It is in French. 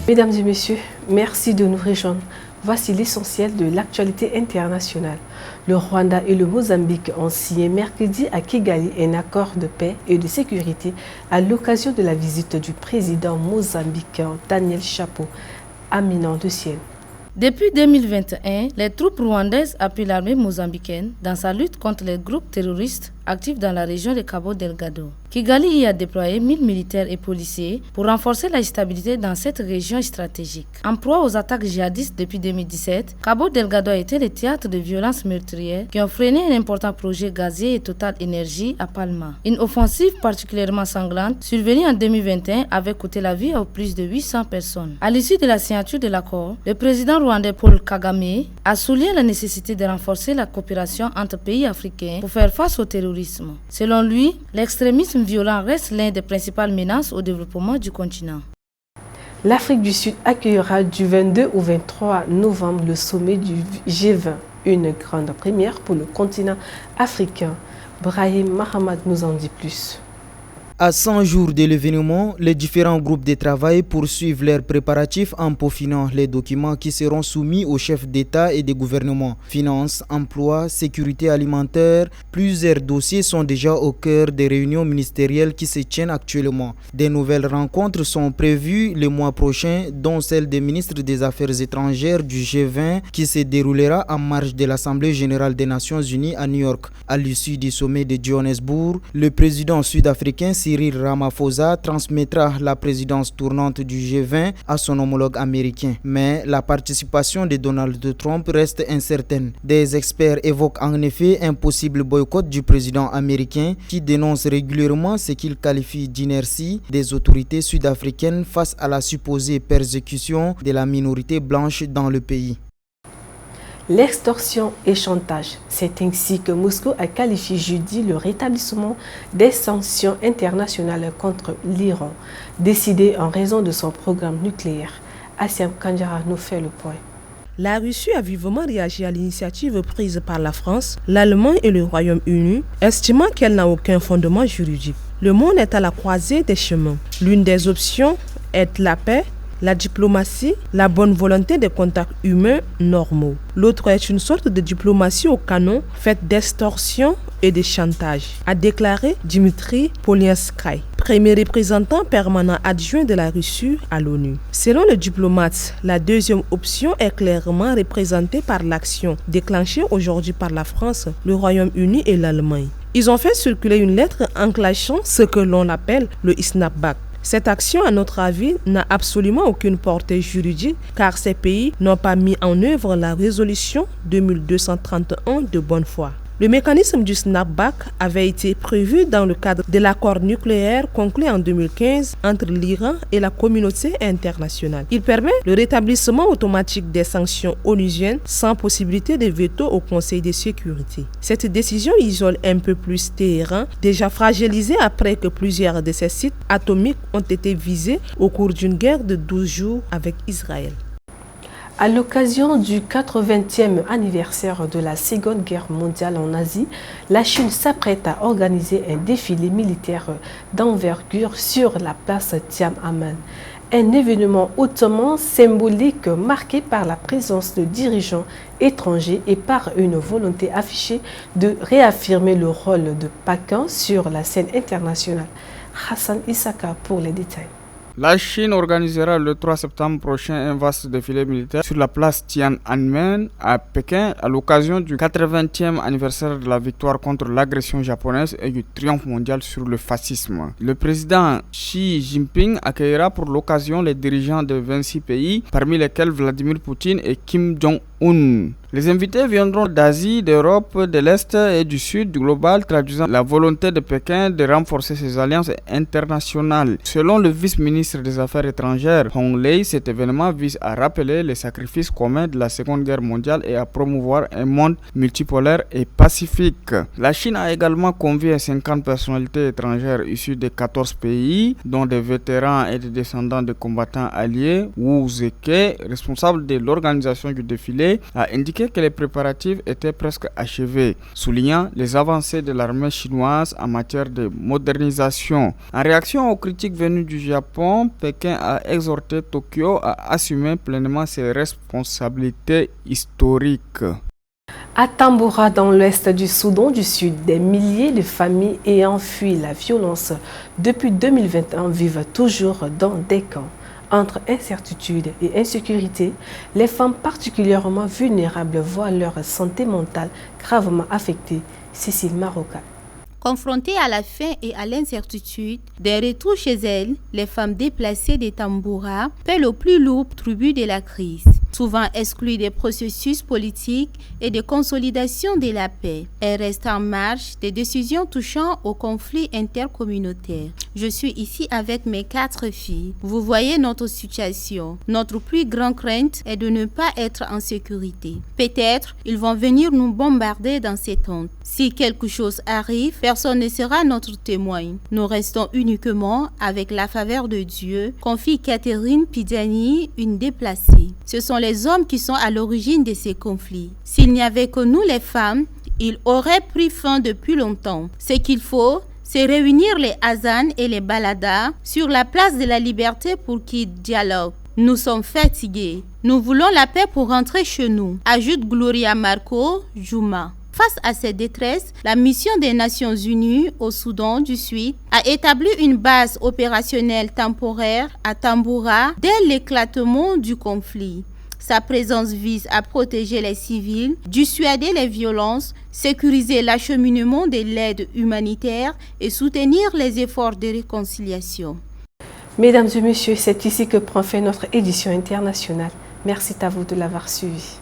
Mesdames et messieurs, merci de nous rejoindre. Voici l'essentiel de l'actualité internationale. Le Rwanda et le Mozambique ont signé mercredi à Kigali un accord de paix et de sécurité à l'occasion de la visite du président mozambicain Daniel Chapo à Minan-de-Sienne. Depuis 2021, les troupes rwandaises appuient l'armée mozambicaine dans sa lutte contre les groupes terroristes actifs dans la région de Cabo Delgado. Kigali y a déployé 1000 militaires et policiers pour renforcer la stabilité dans cette région stratégique. En proie aux attaques djihadistes depuis 2017, Cabo Delgado a été le théâtre de violences meurtrières qui ont freiné un important projet gazier et Total Energy à Palma. Une offensive particulièrement sanglante survenue en 2021 avait coûté la vie à plus de 800 personnes. À l'issue de la signature de l'accord, le président rwandais Paul Kagame a souligné la nécessité de renforcer la coopération entre pays africains pour faire face au terrorisme. Selon lui, l'extrémisme violent reste l'une des principales menaces au développement du continent. L'Afrique du Sud accueillera du 22 au 23 novembre le sommet du G20, une grande première pour le continent africain. Brahim Mahamad nous en dit plus. À 100 jours de l'événement, les différents groupes de travail poursuivent leurs préparatifs en peaufinant les documents qui seront soumis aux chefs d'État et de gouvernement. Finances, emploi, sécurité alimentaire, plusieurs dossiers sont déjà au cœur des réunions ministérielles qui se tiennent actuellement. Des nouvelles rencontres sont prévues le mois prochain, dont celle des ministres des Affaires étrangères du G20 qui se déroulera en marge de l'Assemblée générale des Nations unies à New York. À l'issue du sommet de Johannesburg, le président sud-africain Cyril Ramaphosa transmettra la présidence tournante du G20 à son homologue américain. Mais la participation de Donald Trump reste incertaine. Des experts évoquent en effet un possible boycott du président américain qui dénonce régulièrement ce qu'il qualifie d'inertie des autorités sud-africaines face à la supposée persécution de la minorité blanche dans le pays. L'extorsion et chantage. C'est ainsi que Moscou a qualifié jeudi le rétablissement des sanctions internationales contre l'Iran, décidées en raison de son programme nucléaire. Assiam Kanjara nous fait le point. La Russie a vivement réagi à l'initiative prise par la France, l'Allemagne et le Royaume-Uni, estimant qu'elle n'a aucun fondement juridique. Le monde est à la croisée des chemins. L'une des options est la paix, la diplomatie, la bonne volonté des contacts humains normaux. L'autre est une sorte de diplomatie au canon faite d'extorsion et de chantage, a déclaré Dmitry Polyanskyi, premier représentant permanent adjoint de la Russie à l'ONU. Selon le diplomate, la deuxième option est clairement représentée par l'action déclenchée aujourd'hui par la France, le Royaume-Uni et l'Allemagne. Ils ont fait circuler une lettre enclenchant ce que l'on appelle le snapback. Cette action, à notre avis, n'a absolument aucune portée juridique car ces pays n'ont pas mis en œuvre la résolution 2231 de bonne foi. Le mécanisme du snapback avait été prévu dans le cadre de l'accord nucléaire conclu en 2015 entre l'Iran et la communauté internationale. Il permet le rétablissement automatique des sanctions onusiennes sans possibilité de veto au Conseil de sécurité. Cette décision isole un peu plus Téhéran, déjà fragilisé après que plusieurs de ses sites atomiques ont été visés au cours d'une guerre de 12 jours avec Israël. À l'occasion du 80e anniversaire de la Seconde Guerre mondiale en Asie, la Chine s'apprête à organiser un défilé militaire d'envergure sur la place Tiananmen. Un événement hautement symbolique marqué par la présence de dirigeants étrangers et par une volonté affichée de réaffirmer le rôle de Pékin sur la scène internationale. Hassan Issaka pour les détails. La Chine organisera le 3 septembre prochain un vaste défilé militaire sur la place Tiananmen à Pékin à l'occasion du 80e anniversaire de la victoire contre l'agression japonaise et du triomphe mondial sur le fascisme. Le président Xi Jinping accueillera pour l'occasion les dirigeants de 26 pays, parmi lesquels Vladimir Poutine et Kim Jong-un. Les invités viendront d'Asie, d'Europe, de l'Est et du Sud global, traduisant la volonté de Pékin de renforcer ses alliances internationales. Selon le vice-ministre des Affaires étrangères, Hong Lei, cet événement vise à rappeler les sacrifices communs de la Seconde Guerre mondiale et à promouvoir un monde multipolaire et pacifique. La Chine a également convié 50 personnalités étrangères issues de 14 pays, dont des vétérans et des descendants de combattants alliés. Wu Zeke, responsable de l'organisation du défilé, Palais, a indiqué que les préparatifs étaient presque achevés, soulignant les avancées de l'armée chinoise en matière de modernisation. En réaction aux critiques venues du Japon, Pékin a exhorté Tokyo à assumer pleinement ses responsabilités historiques. À Tamboura, dans l'ouest du Soudan du Sud, des milliers de familles ayant fui la violence depuis 2021 vivent toujours dans des camps. Entre incertitude et insécurité, les femmes particulièrement vulnérables voient leur santé mentale gravement affectée. Cécile Maroca. Confrontées à la faim et à l'incertitude, des retours chez elles, les femmes déplacées des Tamboura paient le plus lourd tribut de la crise, souvent exclues des processus politiques et de consolidation de la paix. Elles restent en marge des décisions touchant aux conflits intercommunautaires. Je suis ici avec mes 4 filles. Vous voyez notre situation. Notre plus grande crainte est de ne pas être en sécurité. Peut-être ils vont venir nous bombarder dans ces tentes. Si quelque chose arrive, personne ne sera notre témoin. Nous restons uniquement avec la faveur de Dieu, confie Catherine Pidani, une déplacée. Ce sont les hommes qui sont à l'origine de ces conflits. S'il n'y avait que nous les femmes, ils auraient pris fin depuis longtemps. Ce qu'il faut, c'est réunir les Hazans et les Baladas sur la place de la liberté pour qu'ils dialoguent. Nous sommes fatigués. Nous voulons la paix pour rentrer chez nous, ajoute Gloria Marco Juma. Face à cette détresse, la mission des Nations Unies au Soudan du Sud a établi une base opérationnelle temporaire à Tamboura dès l'éclatement du conflit. Sa présence vise à protéger les civils, dissuader les violences, sécuriser l'acheminement de l'aide humanitaire et soutenir les efforts de réconciliation. Mesdames et messieurs, c'est ici que prend fin notre édition internationale. Merci à vous de l'avoir suivi.